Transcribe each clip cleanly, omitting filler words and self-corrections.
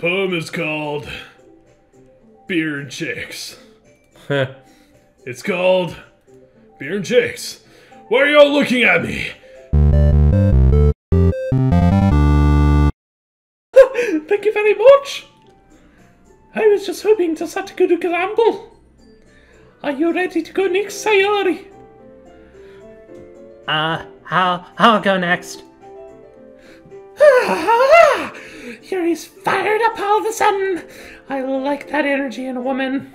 poem is called Beer and Chicks. It's called Beer and Chicks. Why are y'all looking at me? Thank you very much. I was just hoping to set a good example. Are you ready to go next, Sayori? I'll go next. Yuri's fired up all of a sudden. I like that energy in a woman.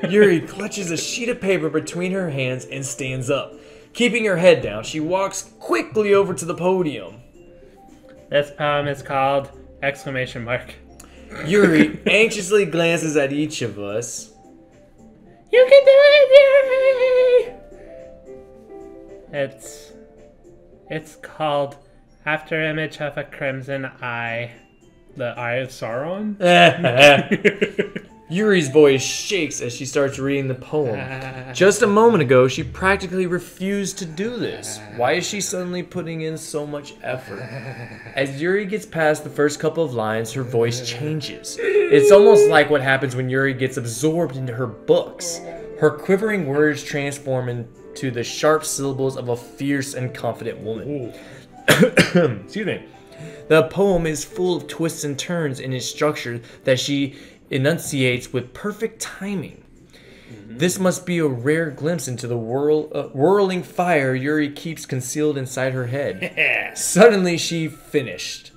Yuri clutches a sheet of paper between her hands and stands up. Keeping her head down, she walks quickly over to the podium. This poem is called ! Yuri anxiously glances at each of us. You can do it, It's called After Image of a Crimson Eye. The Eye of Sauron? Yuri's voice shakes as she starts reading the poem. Just a moment ago, she practically refused to do this. Why is she suddenly putting in so much effort? As Yuri gets past the first couple of lines, her voice changes. It's almost like what happens when Yuri gets absorbed into her books. Her quivering words transform into the sharp syllables of a fierce and confident woman. Excuse me. The poem is full of twists and turns in its structure that she enunciates with perfect timing. This must be a rare glimpse into the whirling fire Yuri keeps concealed inside her head. Suddenly she finished.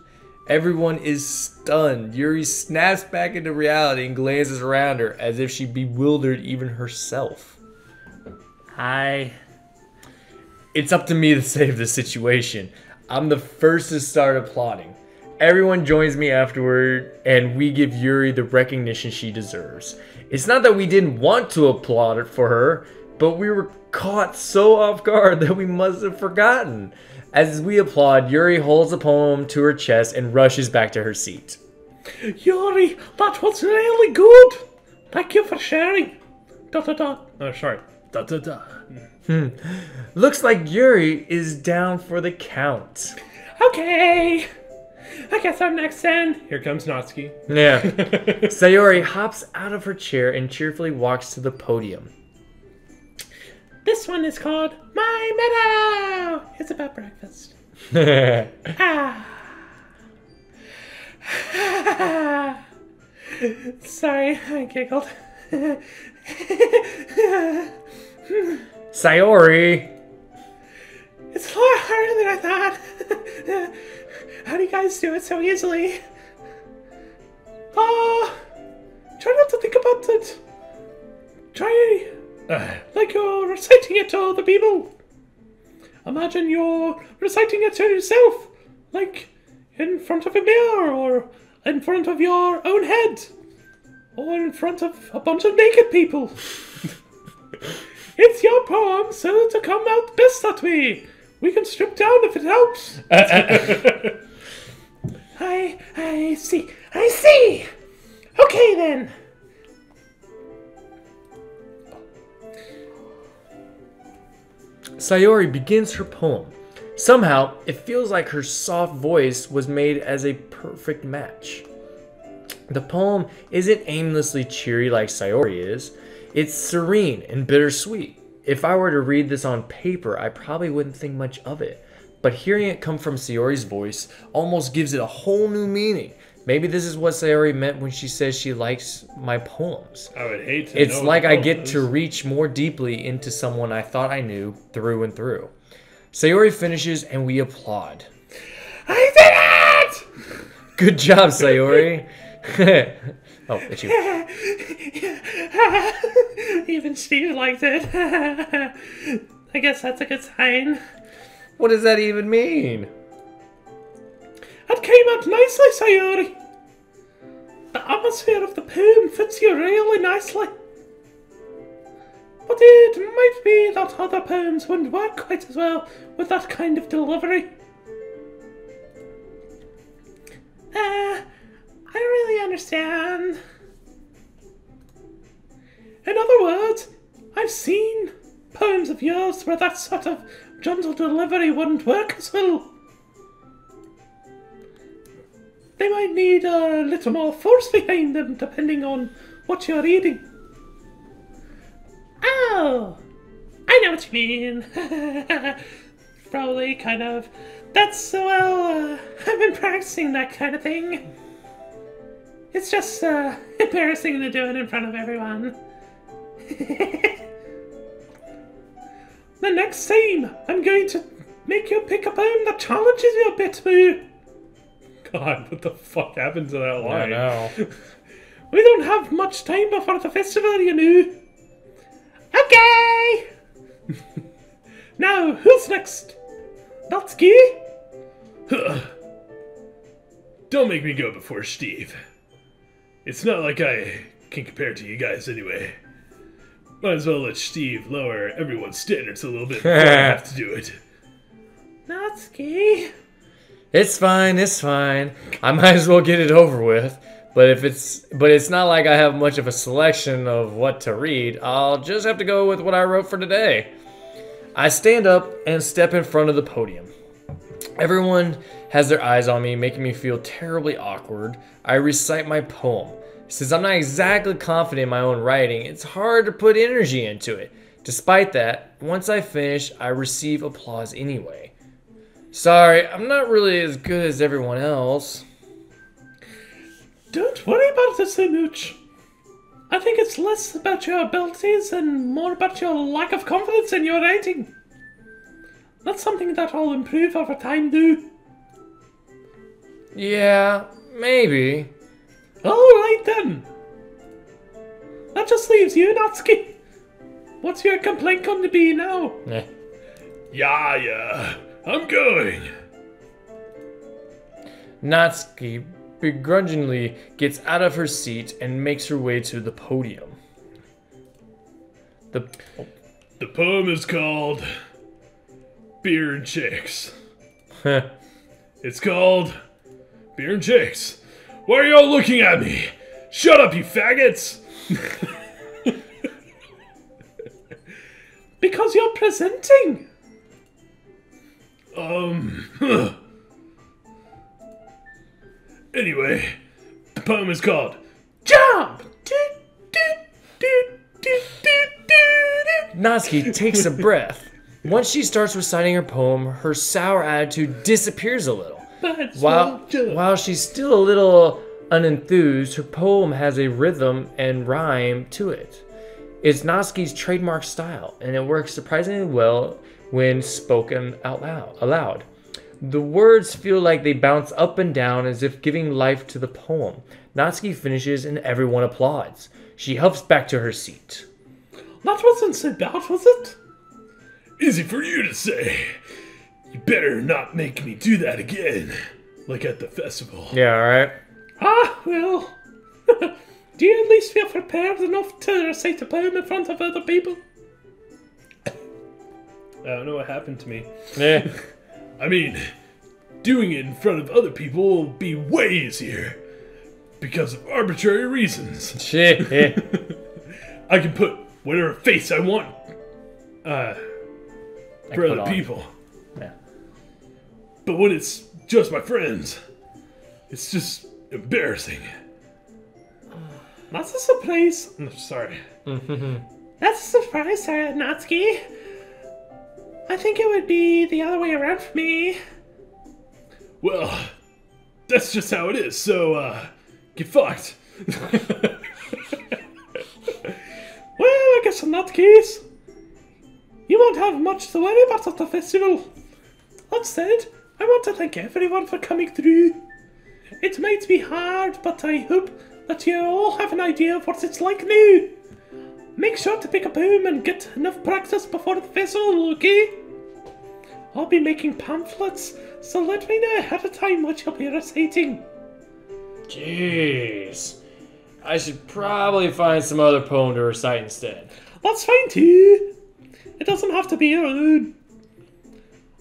Everyone is stunned. Yuri snaps back into reality and glances around her as if she bewildered even herself. It's up to me to save the situation. I'm the first to start applauding. Everyone joins me afterward, and we give Yuri the recognition she deserves. It's not that we didn't want to applaud it for her, but we were caught so off guard that we must have forgotten. As we applaud, Yuri holds the poem to her chest and rushes back to her seat. Yuri, that was really good. Thank you for sharing. ... Oh, sorry. Looks like Yuri is down for the count. Okay. I guess I'm next then. Here comes Natsuki. Yeah. Sayori hops out of her chair and cheerfully walks to the podium. This one is called My Meadow. It's about breakfast. Sorry, I giggled. Sayori! It's a lot harder than I thought. How do you guys do it so easily? Try not to think about it. Try like you're reciting it to other people. Imagine you're reciting it to yourself, like in front of a mirror, or in front of your own head, or in front of a bunch of naked people. It's your poem, so to come out best that way. We can strip down if it helps. I see. Okay then. Sayori begins her poem. Somehow, it feels like her soft voice was made as a perfect match. The poem isn't aimlessly cheery like Sayori is. It's serene and bittersweet. If I were to read this on paper, I probably wouldn't think much of it. But hearing it come from Sayori's voice almost gives it a whole new meaning. Maybe this is what Sayori meant when she says she likes my poems. I would hate to It's know like what I the get poem to is. reach more deeply into someone I thought I knew through and through. Sayori finishes and we applaud. I did it! Good job, Sayori. Oh, it's you. Even Steve liked it. I guess that's a good sign. What does that even mean? That came out nicely, Sayori. The atmosphere of the poem fits you really nicely. But it might be that other poems wouldn't work quite as well with that kind of delivery. I don't really understand. In other words, I've seen poems of yours where that sort of gentle delivery wouldn't work as well. they might need a little more force behind them, depending on what you're eating. Oh, I know what you mean. Probably kind of. That's, well, I've been practicing that kind of thing. It's just embarrassing to do it in front of everyone. The next time, I'm going to make you pick a poem that challenges you a bit more. God, what the fuck happened to that line? I know. We don't have much time before the festival, you know. Okay! Now, who's next? Natsuki? Don't make me go before Steve. It's not like I can compare to you guys anyway. Might as well let Steve lower everyone's standards a little bit before I have to do it. Natsuki? It's fine, it's fine. I might as well get it over with. But it's not like I have much of a selection of what to read. I'll just have to go with what I wrote for today. I stand up and step in front of the podium. Everyone has their eyes on me, making me feel terribly awkward. I recite my poem. Since I'm not exactly confident in my own writing, it's hard to put energy into it. Despite that, once I finish, I receive applause anyway. Sorry, I'm not really as good as everyone else. Don't worry about it so much. I think it's less about your abilities and more about your lack of confidence in your writing. That's something that will improve over time, though. Yeah, maybe. Alright then. That just leaves you, Natsuki. What's your complaint going to be now? Yeah, I'm going. Natsuki begrudgingly gets out of her seat and makes her way to the podium. The poem is called Beer and Chicks. It's called Beer and Chicks. Why are y'all looking at me? Shut up, you faggots! Because you're presenting. Anyway, the poem is called Jump! Natsuki takes a breath. Once she starts reciting her poem, her sour attitude disappears a little. While she's still a little unenthused, her poem has a rhythm and rhyme to it. It's Natsuki's trademark style, and it works surprisingly well when spoken out aloud. The words feel like they bounce up and down as if giving life to the poem. Natsuki finishes and everyone applauds. She huffs back to her seat. That wasn't so bad, was it? Easy for you to say. You better not make me do that again. Like at the festival. Yeah, alright. Ah, well. Do you at least feel prepared enough to recite a poem in front of other people? I don't know what happened to me. Yeah. I mean, doing it in front of other people will be way easier. Because of arbitrary reasons. Shit. I can put whatever face I want for other people. Yeah. But when it's just my friends, it's just embarrassing. That's a surprise. I'm sorry. That's a surprise, Natsuki. I think it would be the other way around for me. Well, that's just how it is, so, get fucked. Well, I guess in that case, you won't have much to worry about at the festival. That said, I want to thank everyone for coming through. It might be hard, but I hope that you all have an idea of what it's like now. Make sure to pick a poem and get enough practice before the festival, okay? I'll be making pamphlets, so let me know ahead of time what you'll be reciting. Jeez. I should probably find some other poem to recite instead. That's fine too. It doesn't have to be your own.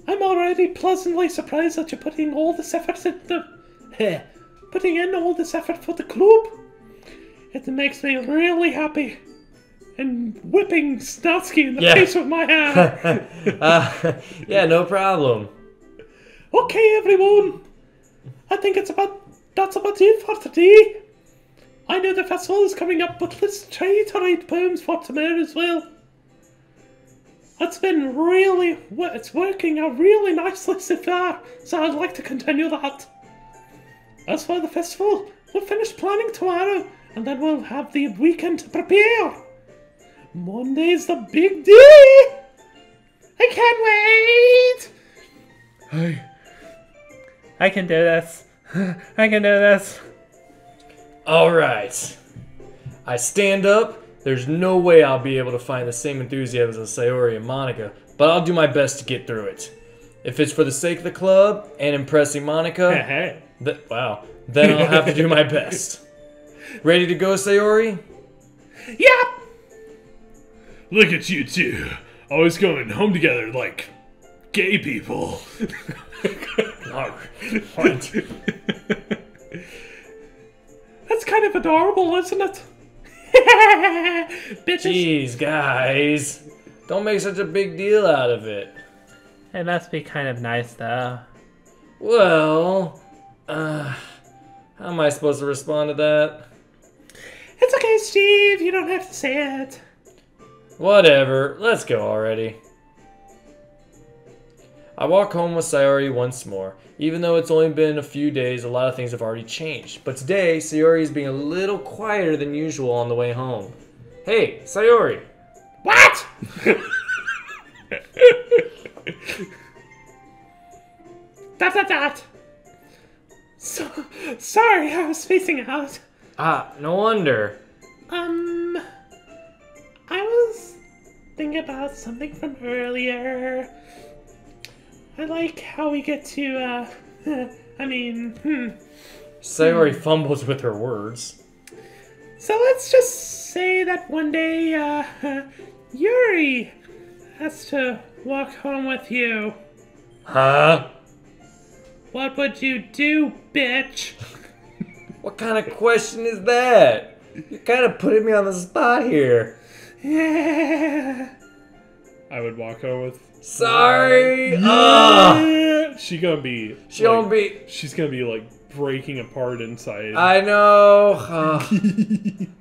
I'm already pleasantly surprised that you're putting all this effort into putting in all this effort for the club. It makes me really happy. And whipping Snatsky in the face with my hand. Yeah, no problem. Okay, everyone. I think it's about that's about it for today. I know the festival is coming up, but let's try to write poems for tomorrow as well. It's been it's working out really nicely so far, so I'd like to continue that. As for the festival, we'll finish planning tomorrow, and then we'll have the weekend to prepare. Monday's the big day! I can't wait! I can do this. I can do this. Alright. I stand up. There's no way I'll be able to find the same enthusiasm as Sayori and Monica, but I'll do my best to get through it. If it's for the sake of the club and impressing Monica, then I'll have to do my best. Ready to go, Sayori? Yep! Look at you two. Always going home together like gay people. What? That's kind of adorable, isn't it? Bitches. Jeez, guys. Don't make such a big deal out of it. It must be kind of nice, though. Well, how am I supposed to respond to that? It's okay, Steve. You don't have to say it. Whatever. Let's go already. I walk home with Sayori once more. Even though it's only been a few days, a lot of things have already changed. But today, Sayori is being a little quieter than usual on the way home. Hey, Sayori! What? Dot. Sorry, I was spacing out. Ah, no wonder. I was thinking about something from earlier. I like how we get to, Sayori fumbles with her words. So let's just say that one day, Yuri has to walk home with you. Huh? What would you do, bitch? What kind of question is that? You're kind of putting me on the spot here. Yeah. I would walk home with. Sorry. She's gonna be. She's gonna be like breaking apart inside. I know.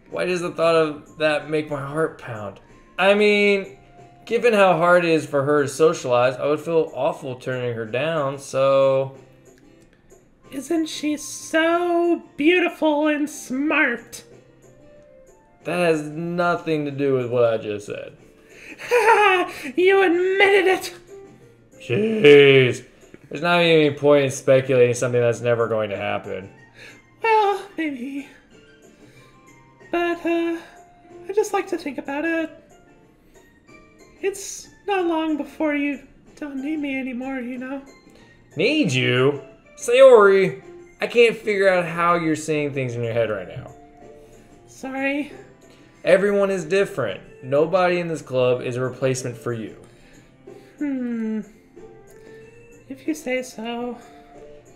Why does the thought of that make my heart pound? I mean, given how hard it is for her to socialize, I would feel awful turning her down. So, isn't she so beautiful and smart? that has nothing to do with what I just said. You admitted it! Jeez. There's not even any point in speculating something that's never going to happen. Well, maybe. But, I just like to think about it. It's not long before you don't need me anymore, you know? Need you? Sayori, I can't figure out how you're seeing things in your head right now. Sorry. Everyone is different. Nobody in this club is a replacement for you. If you say so.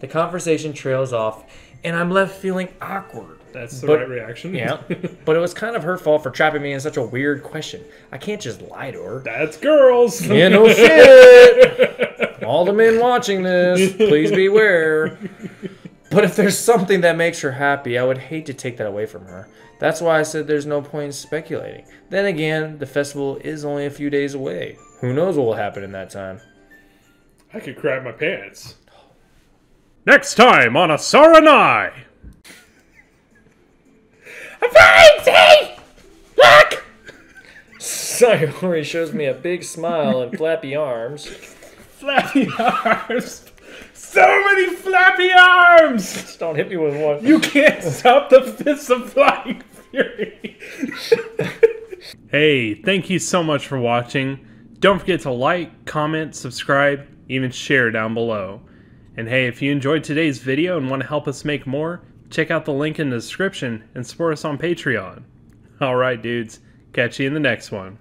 The conversation trails off, and I'm left feeling awkward. That's the right reaction. Yeah, but it was kind of her fault for trapping me in such a weird question. I can't just lie to her. That's girls. Yeah, no shit. All the men watching this, please beware. But if there's something that makes her happy, I would hate to take that away from her. That's why I said there's no point in speculating. Then again, the festival is only a few days away. Who knows what will happen in that time? I could crap my pants. Next time on Asaranai. Variety! Look! Sayori shows me a big smile and flappy arms. Flappy arms. So many flappy arms. Just don't hit me with one. You can't stop the fists of flying fury. Hey, thank you so much for watching. Don't forget to like, comment, subscribe, even share down below. And hey, if you enjoyed today's video and want to help us make more, check out the link in the description and support us on Patreon. Alright dudes, catch you in the next one.